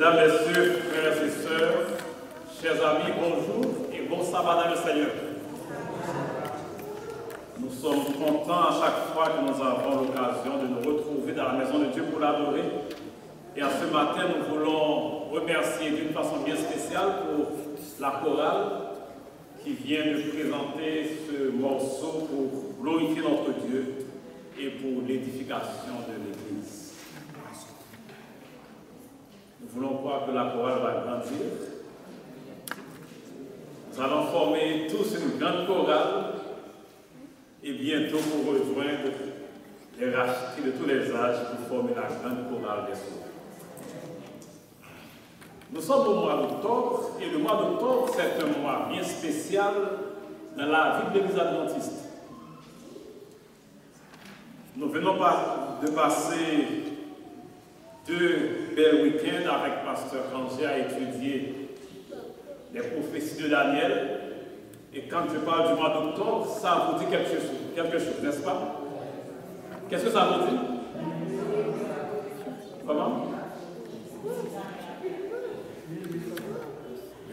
Mesdames, Messieurs, frères et sœurs, chers amis, bonjour et bon sabbat dans le Seigneur. Nous sommes contents à chaque fois que nous avons l'occasion de nous retrouver dans la maison de Dieu pour l'adorer. Et à ce matin, nous voulons remercier d'une façon bien spéciale pour la chorale qui vient de présenter ce morceau pour glorifier notre Dieu et pour l'édification de l'Église. Nous voulons croire que la chorale va grandir. Nous allons former tous une grande chorale et bientôt pour rejoindre les rachetés de tous les âges pour former la grande chorale des sauvés. Nous sommes au mois d'octobre et le mois d'octobre c'est un mois bien spécial dans la vie de l'Église adventiste. Nous venons de passer 2 belles week-ends avec Pasteur Kanji à étudier les prophéties de Daniel. Et quand je parle du mois d'octobre, ça vous dit quelque chose, n'est-ce pas? Qu'est-ce que ça vous dit? Comment?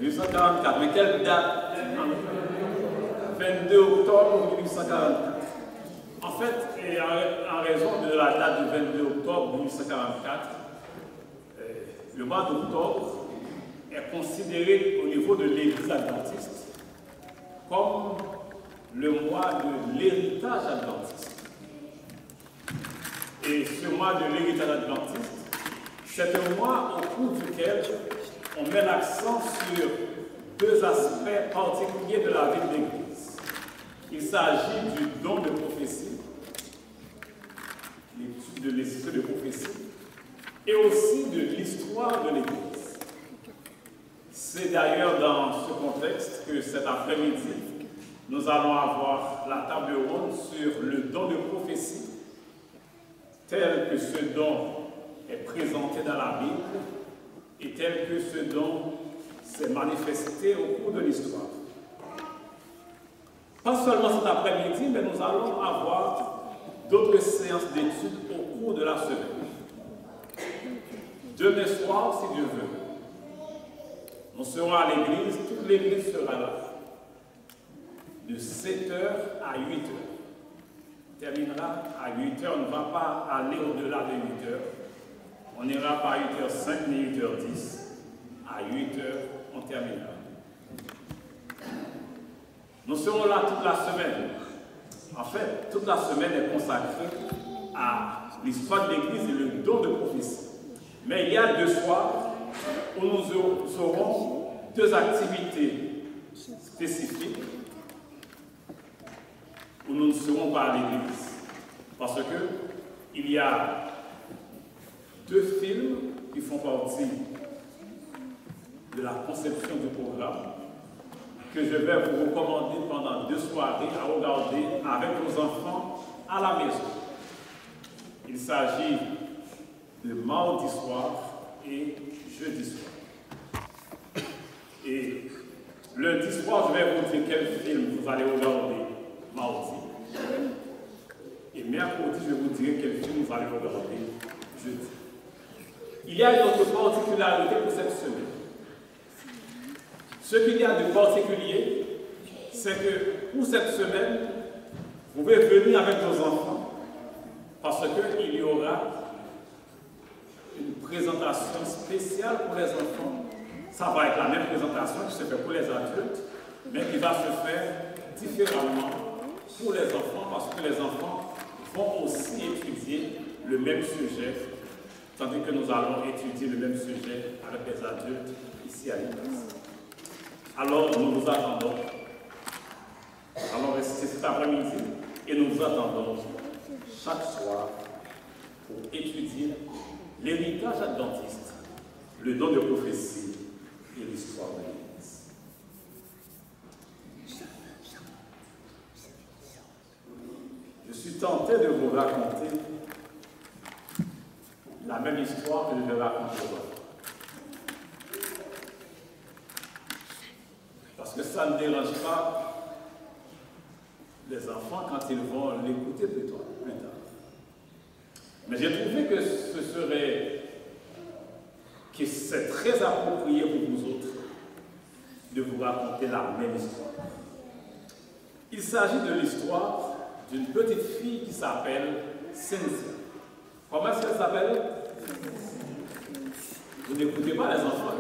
1844. Mais quelle date? 22 octobre 1844. En fait, en raison de la date du 22 octobre 1844, le mois d'octobre est considéré au niveau de l'Église adventiste comme le mois de l'héritage adventiste. Et ce mois de l'héritage adventiste, c'est un mois au cours duquel on met l'accent sur 2 aspects particuliers de la vie de l'Église. Il s'agit du don de prophétie, l'étude de l'esprit de prophétie, et aussi de l'histoire de l'Église. C'est d'ailleurs dans ce contexte que cet après-midi, nous allons avoir la table ronde sur le don de prophétie, tel que ce don est présenté dans la Bible et tel que ce don s'est manifesté au cours de l'histoire. Pas seulement cet après-midi, mais nous allons avoir d'autres séances d'études au cours de la semaine. Demain soir, si Dieu veut, nous serons à l'église, toute l'église sera là, de 7h à 8h. On terminera à 8h, on ne va pas aller au-delà de 8h. On n'ira pas à 8h05 ni 8h10. À 8h, on terminera. Nous serons là toute la semaine. En fait, toute la semaine est consacrée à l'histoire de l'Église et le don de prophétie. Mais il y a 2 soirs où nous aurons 2 activités spécifiques où nous ne serons pas à l'Église. Parce qu'il y a 2 films qui font partie de la conception du programme que je vais vous recommander pendant 2 soirées à regarder avec vos enfants à la maison. Il s'agit de mardi soir et jeudi soir. Et lundi soir, je vais vous dire quel film vous allez regarder mardi. Et mercredi, je vous dirai quel film vous allez regarder jeudi. Il y a une autre particularité pour cette semaine. Ce qu'il y a de particulier, c'est que pour cette semaine, vous pouvez venir avec vos enfants parce qu'il y aura une présentation spéciale pour les enfants. Ça va être la même présentation qui se fait pour les adultes, mais qui va se faire différemment pour les enfants parce que les enfants vont aussi étudier le même sujet, tandis que nous allons étudier le même sujet avec les adultes ici à l'église. Alors, nous vous attendons. Allons rester cet après-midi et nous vous attendons chaque soir pour étudier l'héritage adventiste, le don de prophétie et l'histoire de l'Église. Je suis tenté de vous raconter la même histoire que je vais raconter aujourd'hui. Parce que ça ne dérange pas les enfants quand ils vont l'écouter plus tard. Mais j'ai trouvé que ce serait que c'est très approprié pour vous autres de vous raconter la même histoire. Il s'agit de l'histoire d'une petite fille qui s'appelle Cynthia. Comment est-ce qu'elle s'appelle? Vous n'écoutez pas les enfants,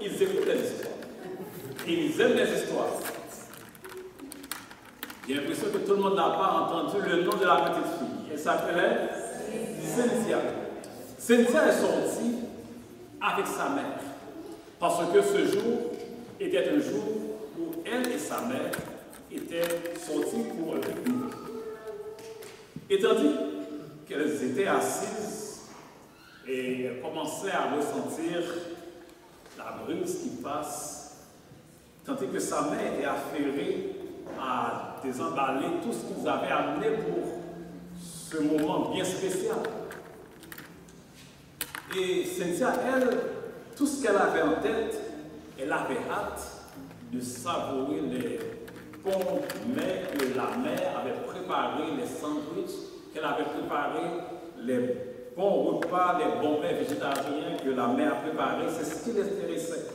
ils écoutent les histoires. Et ils aiment les histoires. J'ai l'impression que tout le monde n'a pas entendu le nom de la petite fille. Elle s'appelait Cynthia. Cynthia est sortie avec sa mère. Parce que ce jour était un jour où elle et sa mère étaient sorties pour un pique-nique. Et tandis qu'elles étaient assises et elles commençaient à ressentir la brise qui passe, tandis que sa mère était affairée à désemballer tout ce qu'ils avaient amené pour ce moment bien spécial. Et Cynthia, elle, tout ce qu'elle avait en tête, elle avait hâte de savourer les bons mets que la mère avait préparés, les sandwichs qu'elle avait préparés, les bons repas, les bons mets végétariens que la mère a préparés. C'est ce qui les intéressait.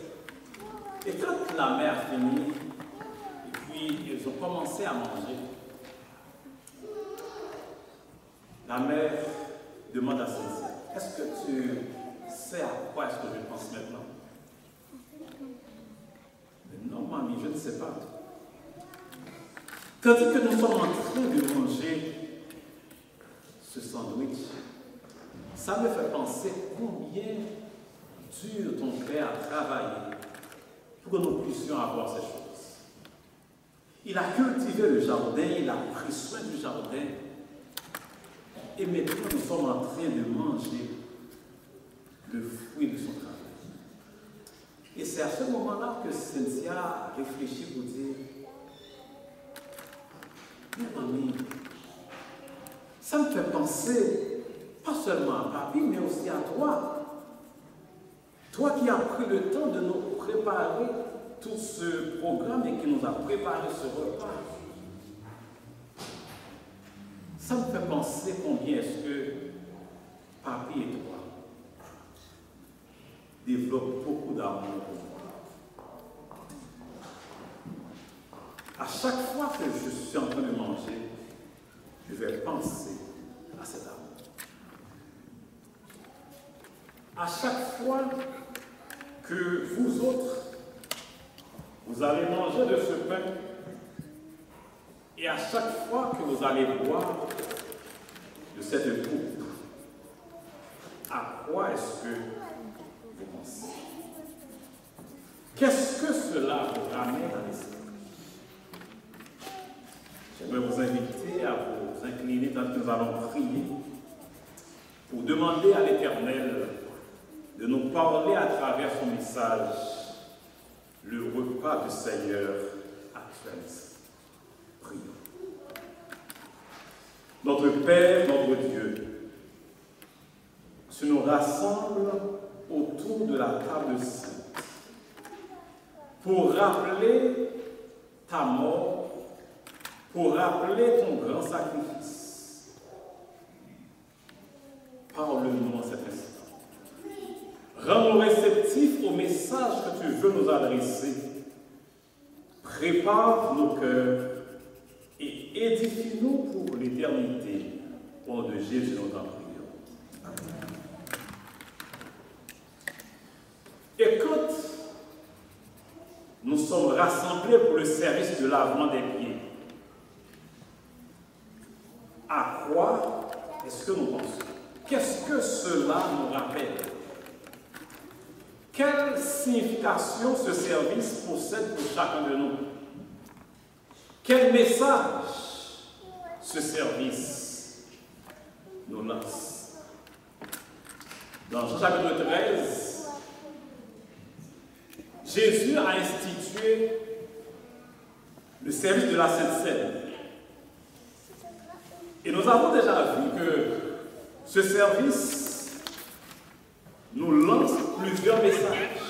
Et quand la mère a fini, et puis ils ont commencé à manger, la mère demande à Cynthia, est-ce que tu sais à quoi est-ce que je pense maintenant? Mais non, mamie, je ne sais pas. Tandis que nous sommes en train de manger ce sandwich, ça me fait penser combien dur ton père a travaillé pour que nous puissions avoir ces choses. Il a cultivé le jardin, il a pris soin du jardin. Et maintenant, nous sommes en train de manger le fruit de son travail. Et c'est à ce moment-là que Cynthia réfléchit pour dire, mais mamie, ça me fait penser pas seulement à papi, mais aussi à toi. Toi qui as pris le temps de nous préparer tout ce programme et qui nous a préparé ce repas. Ça me fait penser combien est-ce que papi et toi développent beaucoup d'amour pour moi. À chaque fois que je suis en train de manger, je vais penser à cet amour. À chaque fois que vous autres, vous allez manger de ce pain, et à chaque fois que vous allez boire de cette coupe, à quoi est-ce que vous pensez? Qu'est-ce que cela vous ramène à l'esprit? J'aimerais vous inviter à vous incliner tant que nous allons prier pour demander à l'Éternel de nous parler à travers son message, le repas du Seigneur actualisé. Prions. Notre Père, notre Dieu, tu nous rassembles autour de la table sainte pour rappeler ta mort, pour rappeler ton grand sacrifice. Parle-nous en cet instant. Rends-nous réceptifs au message que tu veux nous adresser. Prépare nos cœurs et édifie-nous pour l'éternité. Au nom de Jésus, nous t'en prions. Amen. Et quand nous sommes rassemblés pour le service de lavement des pieds, à quoi est-ce que nous pensons? Qu'est-ce que cela nous rappelle? Quelle signification ce service possède pour chacun de nous? Quel message ce service nous lance? Dans Jean chapitre 13, Jésus a institué le service de la Sainte Seine. Et nous avons déjà vu que ce service nous lance plusieurs messages.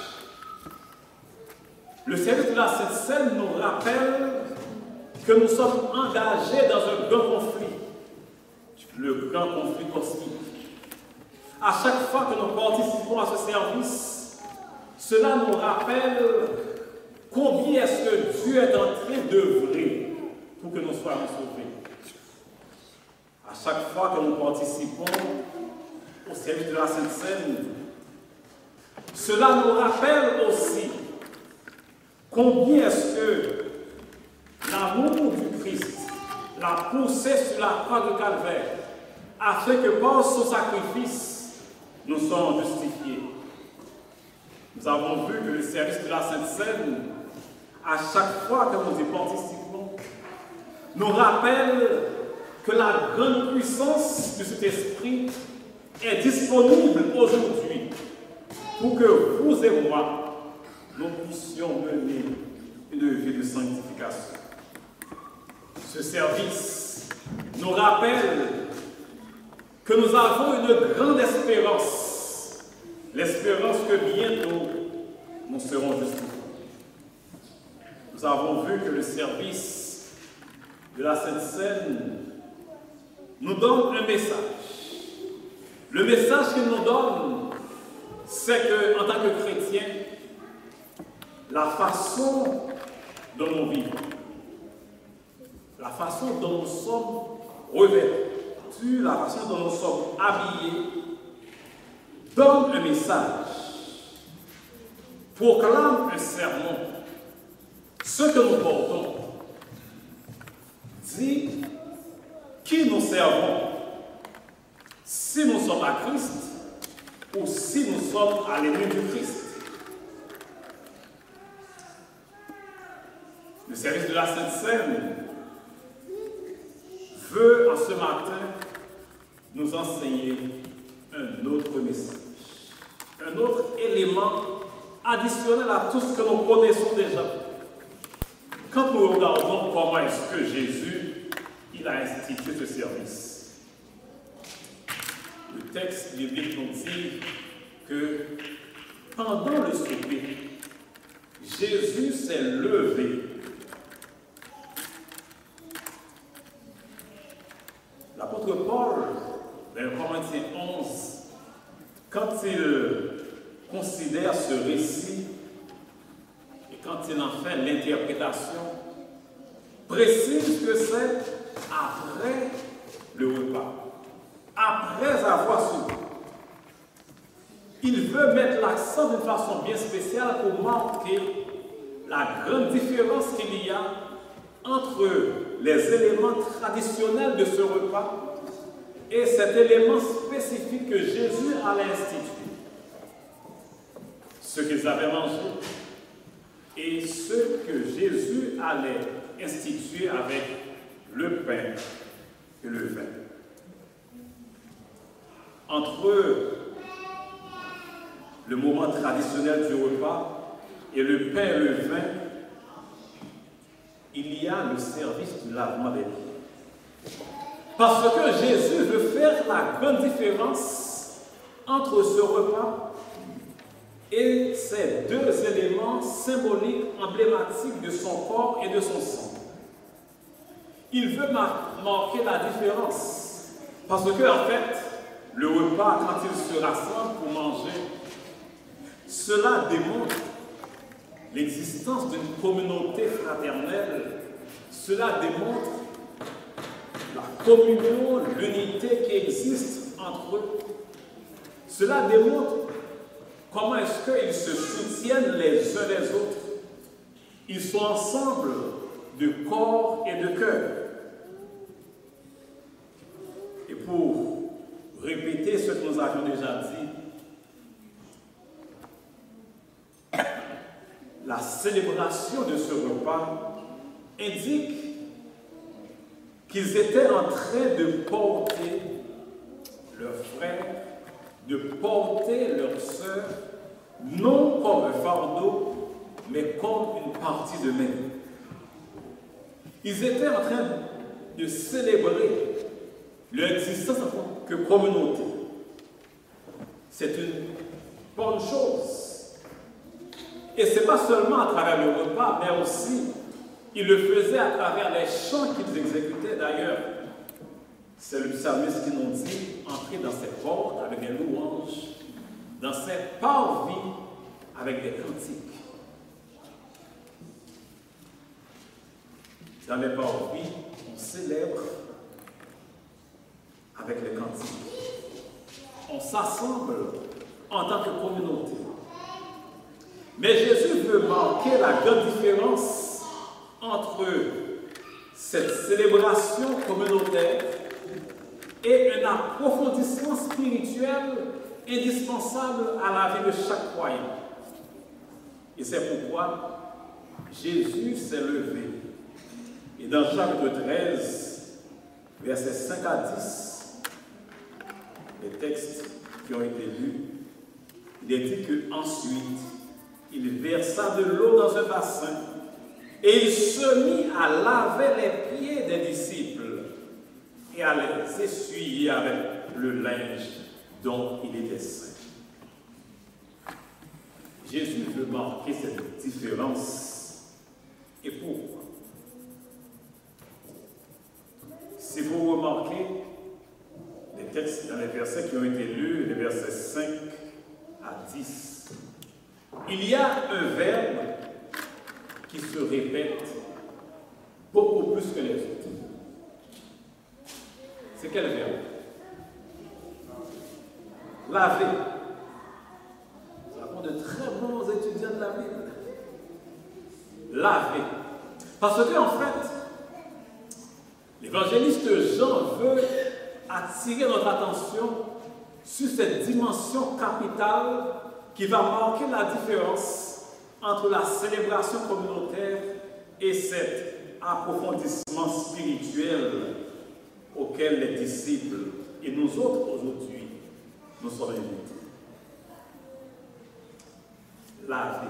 Le service de la Sainte Seine nous rappelle que nous sommes engagés dans un grand conflit, le grand conflit cosmique. À chaque fois que nous participons à ce service, Cela nous rappelle combien est-ce que Dieu est en train d'œuvrer pour que nous soyons sauvés. À chaque fois que nous participons au service de la Sainte Seine, cela nous rappelle aussi combien est-ce que l'amour du Christ l'a poussé sur la croix de Calvaire, afin que par son sacrifice, nous soyons justifiés. Nous avons vu que le service de la Sainte Seine, à chaque fois que nous y participons, nous rappelle que la grande puissance de cet esprit est disponible aujourd'hui pour que vous et moi, nous puissions mener une vie de sanctification. Ce service nous rappelle que nous avons une grande espérance, l'espérance que bientôt nous serons justifiés. Nous avons vu que le service de la Sainte Seine nous donne un message. Le message qu'il nous donne, c'est qu'en tant que chrétiens, la façon dont nous vivons, la façon dont nous sommes revêtus, la façon dont nous sommes habillés, donne un message, proclame un sermon. Ce que nous portons dit qui nous servons, si nous sommes à Christ ou si nous sommes à l'ennemi du Christ. Le service de la Sainte Seine veut en ce matin nous enseigner un autre message, un autre élément additionnel à tout ce que nous connaissons déjà. Quand nous regardons comment est-ce que Jésus il a institué ce service, le texte biblique nous dit que pendant le souper, Jésus s'est levé. L'apôtre Paul, dans Corinthiens 11, quand il considère ce récit et quand il en fait l'interprétation, précise que c'est après le repas, après avoir soupé. Il veut mettre l'accent d'une façon bien spéciale pour marquer la grande différence qu'il y a entre les éléments traditionnels de ce repas et cet élément spécifique que Jésus allait instituer. Ce qu'ils avaient mangé et ce que Jésus allait instituer avec le pain et le vin. Entre le moment traditionnel du repas et le pain et le vin, il y a le service du lavement des pieds. Parce que Jésus veut faire la grande différence entre ce repas et ces deux éléments symboliques, emblématiques de son corps et de son sang. Il veut marquer la différence. Parce que, en fait, le repas, quand ils se rassemblent pour manger, cela démontre l'existence d'une communauté fraternelle. Cela démontre la communion, l'unité qui existe entre eux. Cela démontre comment est-ce qu'ils se soutiennent les uns les autres. Ils sont ensemble de corps et de cœur. Et pour répéter ce que nous avions déjà dit, la célébration de ce repas indique qu'ils étaient en train de porter leurs frères, de porter leurs sœurs, non comme un fardeau, mais comme une partie d'eux-mêmes. Ils étaient en train de célébrer leur existence en tant que communauté. C'est une bonne chose. Et ce n'est pas seulement à travers le repas, mais aussi, ils le faisaient à travers les chants qu'ils exécutaient d'ailleurs. C'est le psalmiste qui nous dit, entrez dans ses portes avec des louanges, dans ses parvis avec des cantiques. Dans les parvis, on célèbre avec les cantiques. On s'assemble en tant que communauté. Mais Jésus veut marquer la grande différence entre cette célébration communautaire et un approfondissement spirituel indispensable à la vie de chaque croyant. Et c'est pourquoi Jésus s'est levé. Et dans chapitre 13, versets 5 à 10, les textes qui ont été lus, il est dit qu'ensuite, il versa de l'eau dans un bassin et il se mit à laver les pieds des disciples et à les essuyer avec le linge dont il était saint. Jésus veut marquer cette différence. Et pourquoi? Si vous remarquez les textes dans les versets qui ont été lus, les versets 5 à 10, il y a un verbe qui se répète beaucoup plus que les autres. C'est quel verbe? Laver. Nous avons de très bons étudiants de la Bible. Laver. Parce que, en fait, l'évangéliste Jean veut attirer notre attention sur cette dimension capitale qui va marquer la différence entre la célébration communautaire et cet approfondissement spirituel auquel les disciples et nous autres aujourd'hui nous sommes invités. Laver.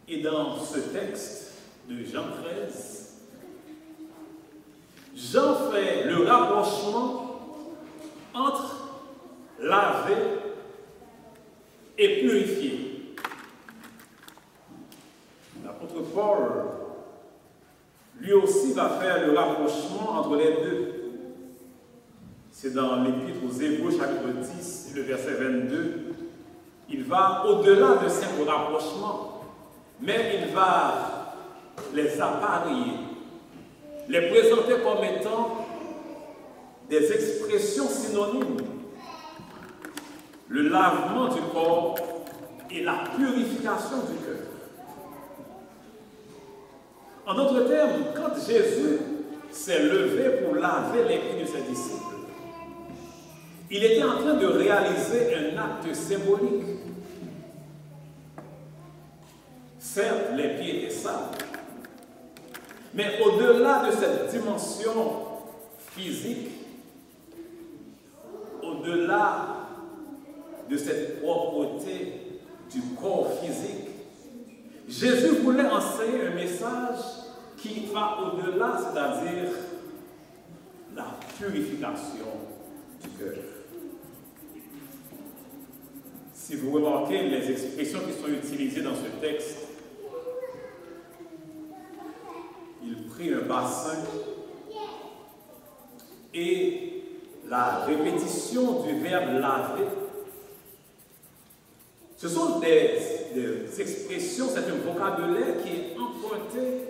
Et dans ce texte de Jean 13, Jean fait le rapprochement entre laver et purifier. L'apôtre Paul, lui aussi, va faire le rapprochement entre les deux. C'est dans l'Épître aux Hébreux, chapitre 10, le verset 22. Il va au-delà de ce rapprochement, mais il va les appareiller, les présenter comme étant des expressions synonymes. Le lavement du corps et la purification du cœur. En d'autres termes, quand Jésus s'est levé pour laver les pieds de ses disciples, il était en train de réaliser un acte symbolique. Certes, les pieds étaient sales, mais au-delà de cette dimension physique, au-delà de cette propreté du corps physique, Jésus voulait enseigner un message qui va au-delà, c'est-à-dire la purification du cœur. Si vous remarquez les expressions qui sont utilisées dans ce texte, il prit un bassin et la répétition du verbe laver, ce sont des expressions, c'est un vocabulaire qui est emprunté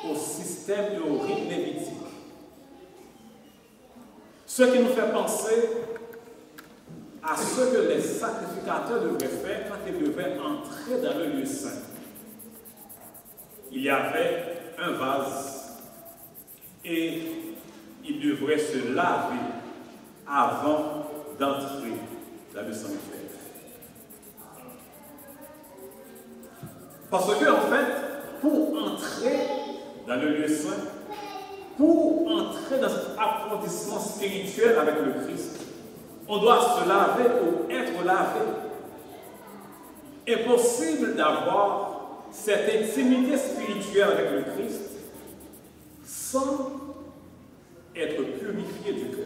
au système et au rite lévitique. Ce qui nous fait penser à ce que les sacrificateurs devraient faire quand ils devaient entrer dans le lieu saint. Il y avait un vase et ils devraient se laver avant d'entrer dans le sanctuaire. Parce que, en fait, pour entrer dans le lieu saint, pour entrer dans cet approfondissement spirituel avec le Christ, on doit se laver ou être lavé. Impossible d'avoir cette intimité spirituelle avec le Christ sans être purifié du cœur.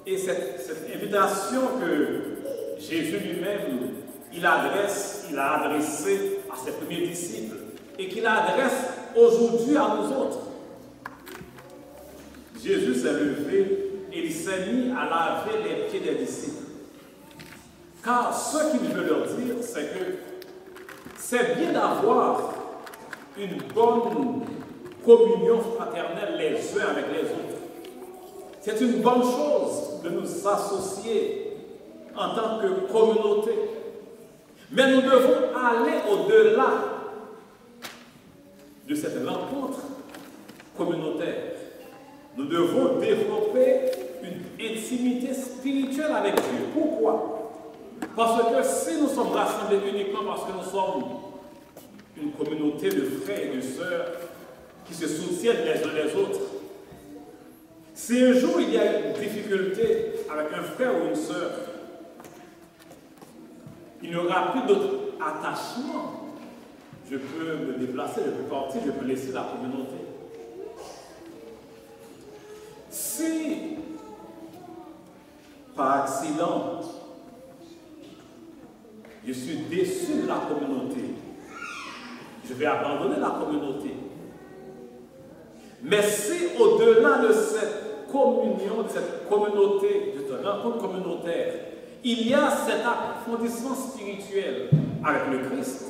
Et cette invitation que Jésus lui-même il a adressé à ses premiers disciples et qu'il adresse aujourd'hui à nous autres. Jésus s'est levé et il s'est mis à laver les pieds des disciples. Car ce qu'il veut leur dire, c'est que c'est bien d'avoir une bonne communion fraternelle les uns avec les autres. C'est une bonne chose de nous associer en tant que communauté. Mais nous devons aller au-delà de cette rencontre communautaire. Nous devons développer une intimité spirituelle avec Dieu. Pourquoi? Parce que si nous sommes rassemblés uniquement parce que nous sommes une communauté de frères et de sœurs qui se soutiennent les uns les autres, si un jour il y a une difficulté avec un frère ou une sœur, il n'y aura plus d'autre attachement. Je peux me déplacer, je peux partir, je peux laisser la communauté. Si, par accident, je suis déçu de la communauté, je vais abandonner la communauté. Mais si au-delà de cette communion, de cette communauté, de cette rencontre communautaire, il y a cet approfondissement spirituel avec le Christ,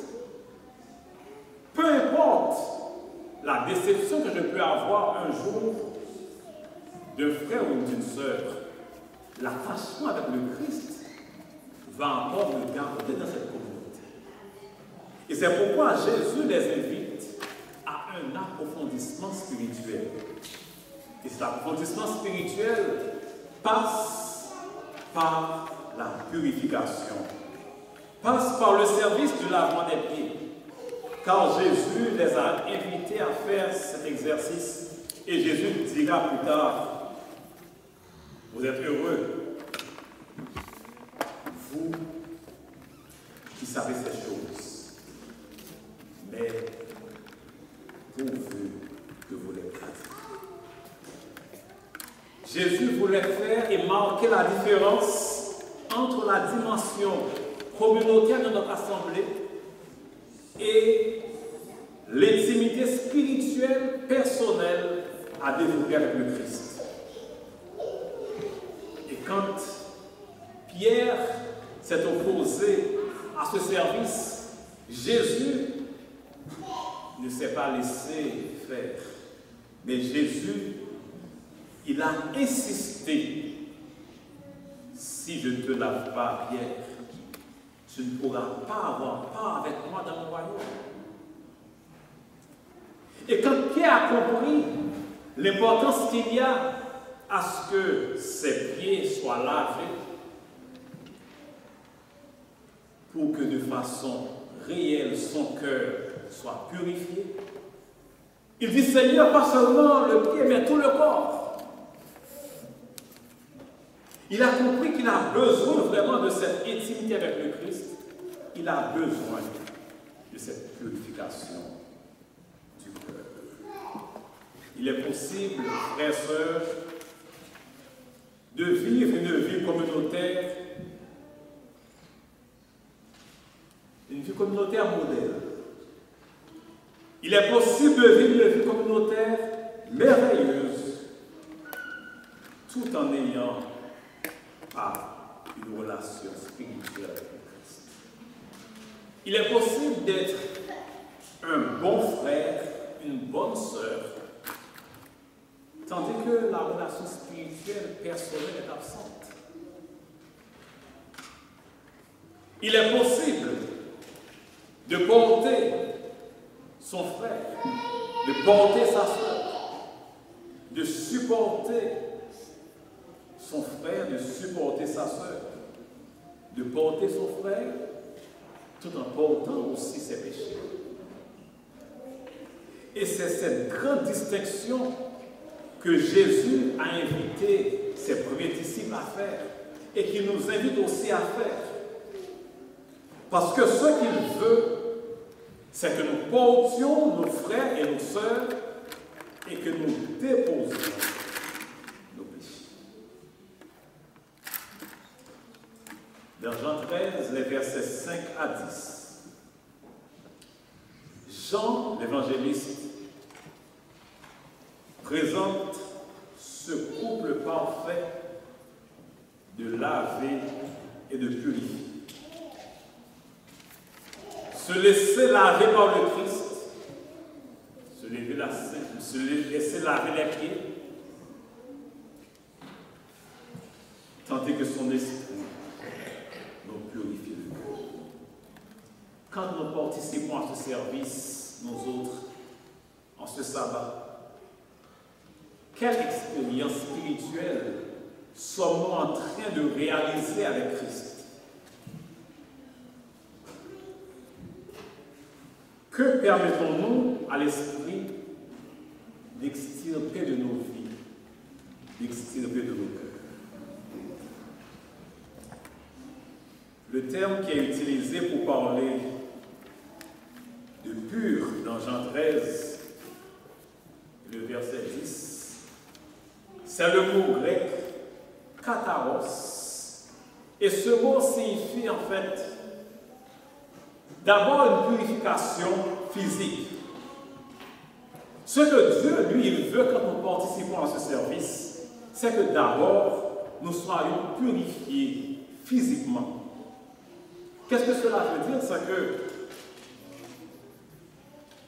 peu importe la déception que je peux avoir un jour d'un frère ou d'une sœur, l'attachement avec le Christ va encore me garder dans cette communauté. Et c'est pourquoi Jésus les invite à un approfondissement spirituel. Et cet approfondissement spirituel passe par la purification, passe par le service du lavement des pieds. Car Jésus les a invités à faire cet exercice. Et Jésus dira plus tard, vous êtes heureux, vous qui savez ces choses, mais pourvu que vous les pratiquiez. Jésus voulait faire et marquer la différence entre la dimension communautaire de notre assemblée et l'intimité spirituelle personnelle à développer avec le Christ. Et quand Pierre s'est opposé à ce service, Jésus ne s'est pas laissé faire. Mais Jésus, il a insisté, si je ne te lave pas, Pierre, tu ne pourras pas avoir part avec moi dans mon royaume. Et quand Pierre a compris l'importance qu'il y a à ce que ses pieds soient lavés, pour que de façon réelle son cœur soit purifié, il dit, Seigneur, pas seulement le pied, mais tout le corps. Il a compris qu'il a besoin vraiment de cette intimité avec le Christ. Il a besoin de cette purification du cœur. Il est possible, frères et sœurs, de vivre une vie communautaire, modèle. Il est possible de vivre une vie communautaire merveilleuse, tout en ayant une relation spirituelle avec le Christ. Il est possible d'être un bon frère, une bonne sœur, tandis que la relation spirituelle personnelle est absente. Il est possible de porter son frère, de porter sa sœur, de supporter son frère, de supporter sa sœur, de porter son frère, tout en portant aussi ses péchés. Et c'est cette grande distinction que Jésus a invité ses premiers disciples à faire et qu'il nous invite aussi à faire. Parce que ce qu'il veut, c'est que nous portions nos frères et nos sœurs et que nous déposions nos péchés. Dans Jean 13, les versets 5 à 10, Jean, l'évangéliste, présente ce couple parfait de laver et de purifier. se laisser laver par le Christ, se laisser laver les pieds, tenter que son esprit nous purifie le cœur. Quand nous participons à ce service, nous autres, en ce sabbat, quelle expérience spirituelle sommes-nous en train de réaliser avec Christ? Que permettons-nous à l'Esprit d'extirper de nos vies, d'extirper de nos cœurs? Le terme qui est utilisé pour parler de pur dans Jean 13, le verset 10, c'est le mot grec katharos. Et ce mot signifie en fait d'abord une purification physique. Ce que Dieu, lui, il veut quand nous participons à ce service, c'est que d'abord nous soyons purifiés physiquement. Qu'est-ce que cela veut dire? C'est que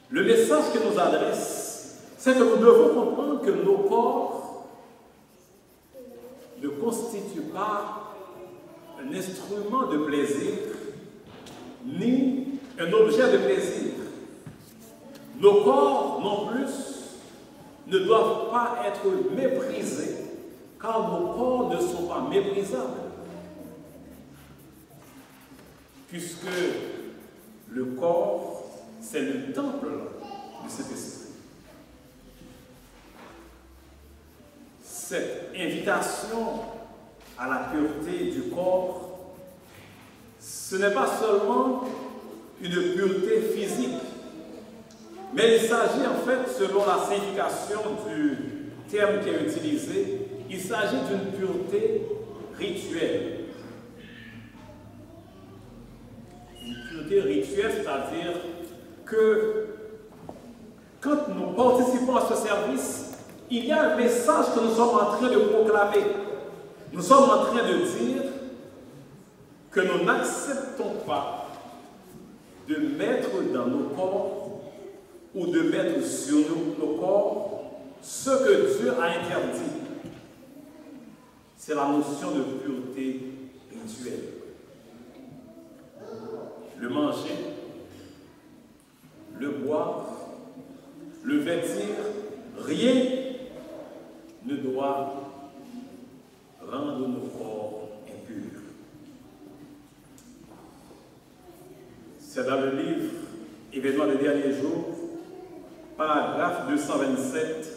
le message que nous adresse, c'est que nous devons comprendre que nos corps ne constituent pas un instrument de plaisir, ni un objet de plaisir. Nos corps, non plus, ne doivent pas être méprisés, car nos corps ne sont pas méprisables. Puisque le corps, c'est le temple de cet esprit. Cette invitation à la pureté du corps, ce n'est pas seulement une pureté physique, mais il s'agit en fait, selon la signification du terme qui est utilisé, il s'agit d'une pureté rituelle. Une pureté rituelle, c'est-à-dire que quand nous participons à ce service, il y a un message que nous sommes en train de proclamer. Nous sommes en train de dire que nous n'acceptons pas de mettre dans nos corps ou de mettre sur nos corps ce que Dieu a interdit. C'est la notion de pureté rituelle. Le manger, le boire, le vêtir, rien ne doit rendre nos corps impurs. C'est dans le livre Événements des derniers jours, paragraphe 227,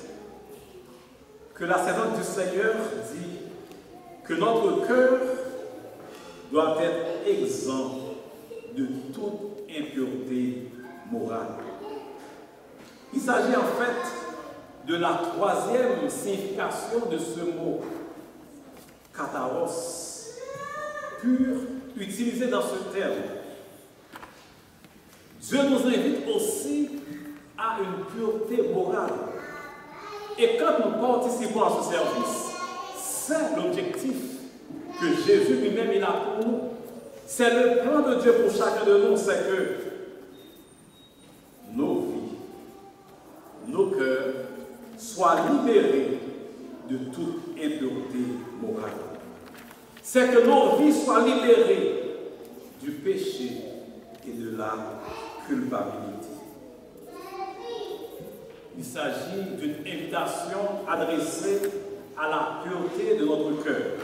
que la servante du Seigneur dit que notre cœur doit être exempt de toute impureté morale. Il s'agit en fait de la troisième signification de ce mot, katharos, pur, utilisé dans ce terme. Dieu nous invite aussi à une pureté morale. Et quand nous participons à ce service, c'est l'objectif que Jésus lui-même il a pour nous. C'est le plan de Dieu pour chacun de nous, c'est que nos vies, nos cœurs soient libérés de toute impureté morale. C'est que nos vies soient libérées du péché et de la culpabilité. Il s'agit d'une invitation adressée à la pureté de notre cœur.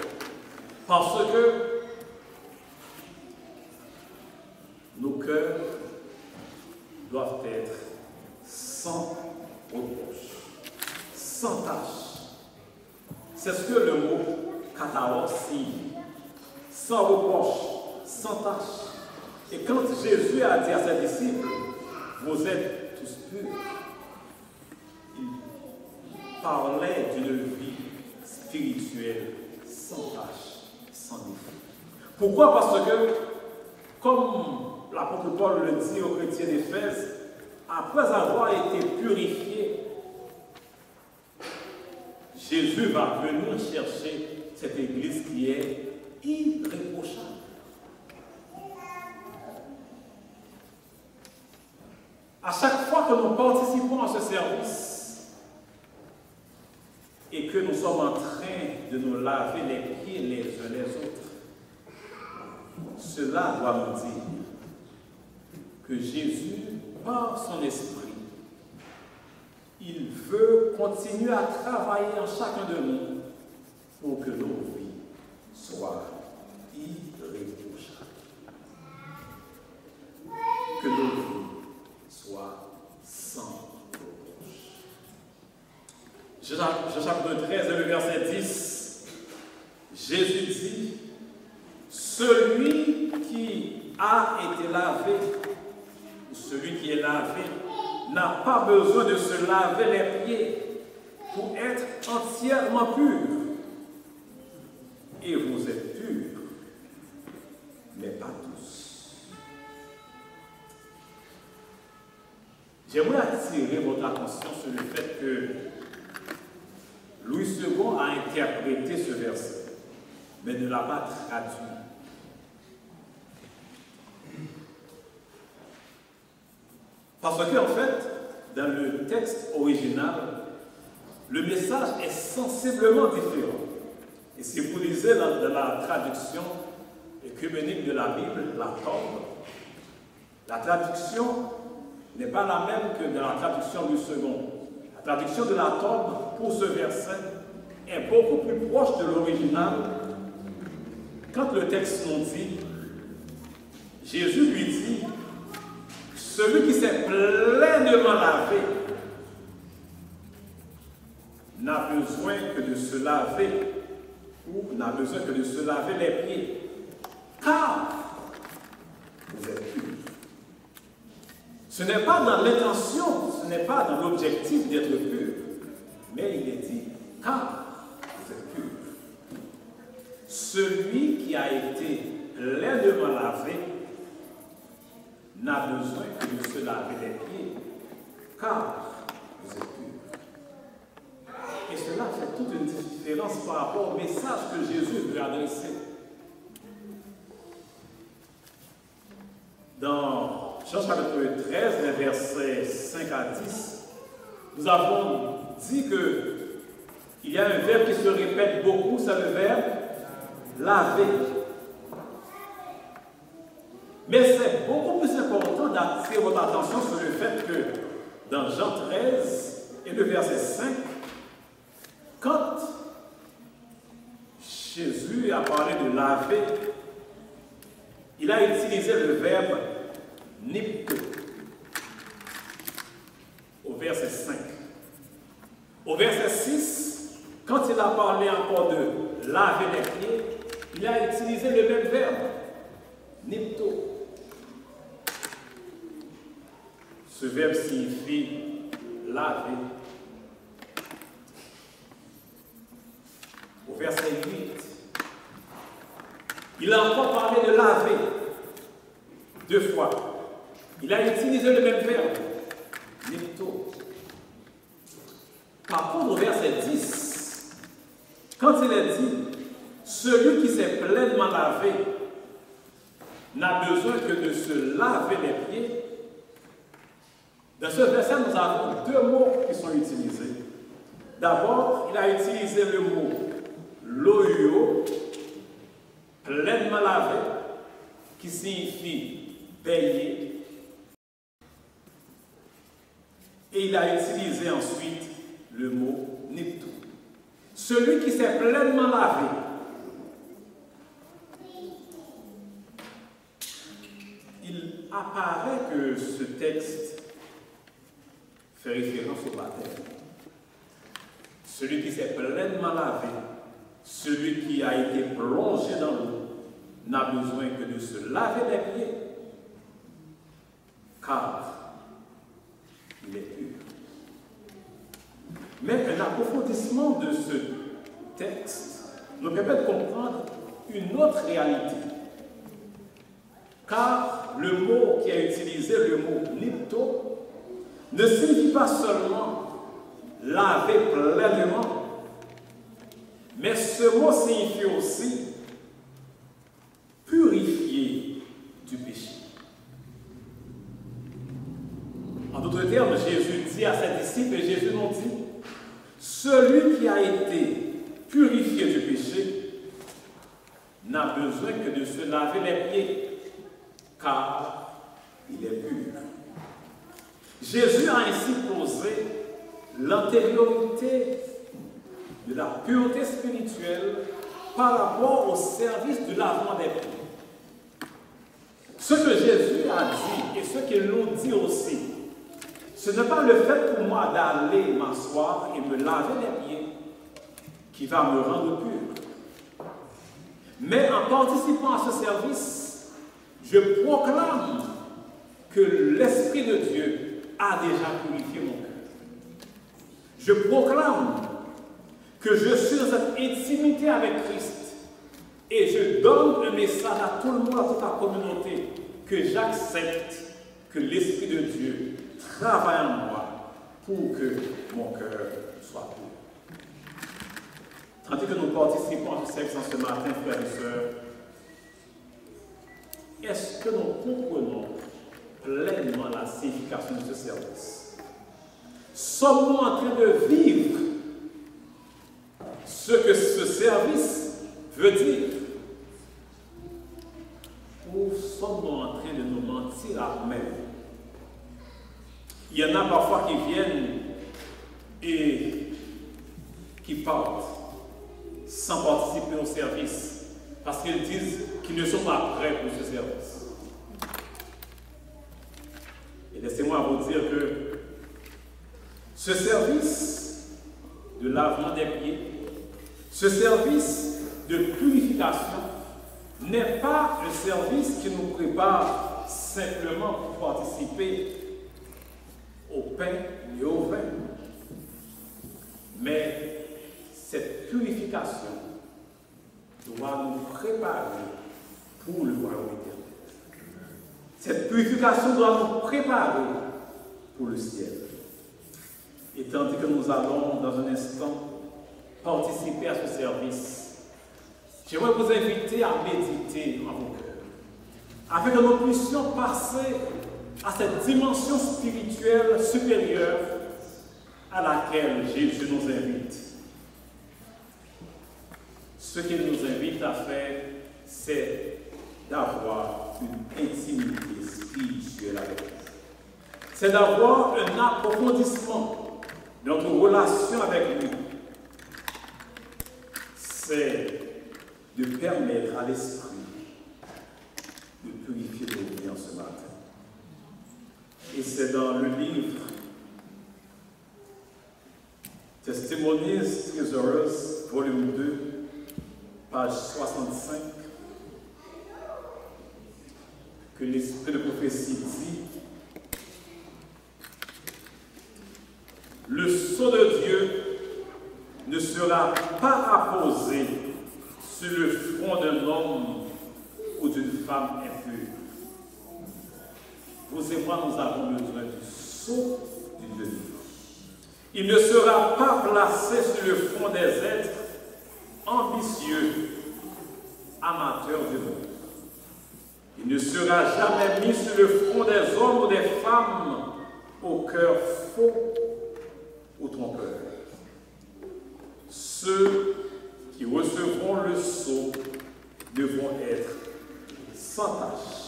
Parce que nos cœurs doivent être sans reproche, sans tache. C'est ce que le mot katharos signifie. Sans reproche, sans tache. Et quand Jésus a dit à ses disciples, vous êtes tous purs, il parlait d'une vie spirituelle sans tache, sans défaut. Pourquoi? Parce que, comme l'apôtre Paul le dit aux chrétiens d'Éphèse, après avoir été purifié, Jésus va venir chercher cette église qui est irréprochable. et que nous sommes en train de nous laver les pieds les uns les autres, cela doit nous dire que Jésus, par son esprit, il veut continuer à travailler en chacun de nous pour que nos vies soient irréprochables. Que nos vies soient sans reproche. Jean-Jacques 13, le verset 10, Jésus dit, celui qui a été lavé, ou celui qui est lavé, n'a pas besoin de se laver les pieds pour être entièrement pur. Et vous êtes purs, mais pas tous. J'aimerais attirer votre attention sur le fait que Louis II a interprété ce verset, mais ne l'a pas traduit. Parce qu'en fait, dans le texte original, le message est sensiblement différent. Et si vous lisez dans la traduction œcuménique de la Bible, la Torah, la traduction n'est pas la même que dans la traduction du second. La traduction de la Torah pour ce verset est beaucoup plus proche de l'original. Quand le texte nous dit, Jésus lui dit, celui qui s'est pleinement lavé n'a besoin que de se laver ou n'a besoin que de se laver les pieds, car vous êtes purs. Ce n'est pas dans l'intention, ce n'est pas dans l'objectif d'être pur, mais il est dit, car vous êtes purs. Celui qui a été pleinement lavé n'a besoin que de se laver les pieds, car vous êtes purs. Et cela fait toute une différence par rapport au message que Jésus veut adresser. Dans Jean chapitre 13, les versets 5 à 10, nous avons dit qu'il y a un verbe qui se répète beaucoup, c'est le verbe laver. Mais c'est beaucoup plus important d'attirer votre attention sur le fait que dans Jean 13 et le verset 5, quand Jésus a parlé de laver, il a utilisé le verbe nipto au verset 5. Au verset 6, quand il a parlé encore de laver les pieds, il a utilisé le même verbe, nipto. Ce verbe signifie laver. Au verset 8, il a encore parlé de laver 2 fois. Il a utilisé le même verbe, nipto. Par contre, au verset 10, quand il est dit, celui qui s'est pleinement lavé n'a besoin que de se laver les pieds, dans ce verset, nous avons 2 mots qui sont utilisés. D'abord, il a utilisé le mot loio, pleinement lavé, qui signifie baigner. Et il a utilisé ensuite le mot nipto. Celui qui s'est pleinement lavé. Il apparaît que ce texte fait référence au baptême. Celui qui s'est pleinement lavé, celui qui a été plongé dans l'eau, n'a besoin que de se laver les pieds, car il est pur. Mais un approfondissement de ce texte nous permet de comprendre une autre réalité. Car le mot qui a utilisé, le mot nipto, ne signifie pas seulement laver pleinement, mais ce mot signifie aussi purifier du péché. En d'autres termes, Jésus dit à ses disciples, et Jésus nous dit, celui qui a été purifié du péché n'a besoin que de se laver les pieds, car il est pur. Jésus a ainsi posé l'antériorité de la pureté spirituelle par rapport au service du lavement des pieds. Ce que Jésus a dit et ce qu'il nous dit aussi, ce n'est pas le fait pour moi d'aller m'asseoir et me laver les pieds qui va me rendre pur. Mais en participant à ce service, je proclame que l'Esprit de Dieu a déjà purifié mon cœur. Je proclame que je suis dans cette intimité avec Christ et je donne un message à tout le monde, à toute la communauté, que j'accepte que l'Esprit de Dieu travaille en moi pour que mon cœur soit pur. Tandis que nous participons à ce service ce matin, frères et sœurs, est-ce que nous comprenons pleinement la signification de ce service? Sommes-nous en train de vivre ce que ce service veut dire? Ou sommes-nous en train de nous mentir à nous-mêmes? Il y en a parfois qui viennent et qui partent sans participer au service parce qu'ils disent qu'ils ne sont pas prêts pour ce service. Et laissez-moi vous dire que ce service de lavement des pieds, ce service de purification n'est pas un service qui nous prépare simplement pour participer au pain et au vin. Mais cette purification doit nous préparer pour le royaume éternel. Cette purification doit nous préparer pour le ciel. Et tandis que nous allons dans un instant participer à ce service, j'aimerais vous inviter à méditer en vos cœurs, afin que nous puissions passer à cette dimension spirituelle supérieure à laquelle Jésus nous invite. Ce qu'il nous invite à faire, c'est d'avoir une intimité spirituelle avec lui. C'est d'avoir un approfondissement de notre relation avec lui. C'est de permettre à l'Esprit de purifier nos vies en ce matin. Et c'est dans le livre Testimonies Treasurers, volume 2, page 65, que l'Esprit de prophétie dit: le sceau de Dieu ne sera pas apposé sur le front d'un homme ou d'une femme impure. Vous et moi, nous avons besoin du sceau d'une délivrance. Il ne sera pas placé sur le front des êtres ambitieux, amateurs de monde. Il ne sera jamais mis sur le front des hommes ou des femmes au cœur faux ou trompeur. Ceux qui recevront le sceau devront être sans tache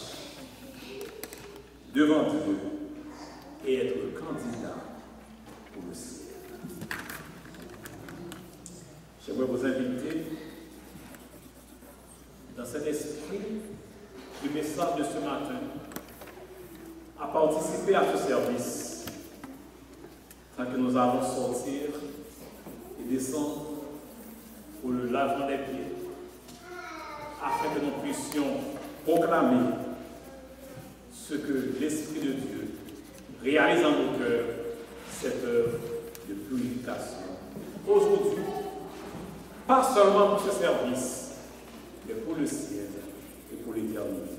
devant Dieu et être candidats pour le ciel. J'aimerais vous inviter dans cet esprit du message de ce matin à participer à ce service, tant que nous allons sortir et descendre pour le lavement des pieds, afin que nous puissions proclamer ce que l'Esprit de Dieu réalise dans nos cœurs, cette œuvre de purification. Aujourd'hui, pas seulement pour ce service, mais pour le ciel et pour l'éternité.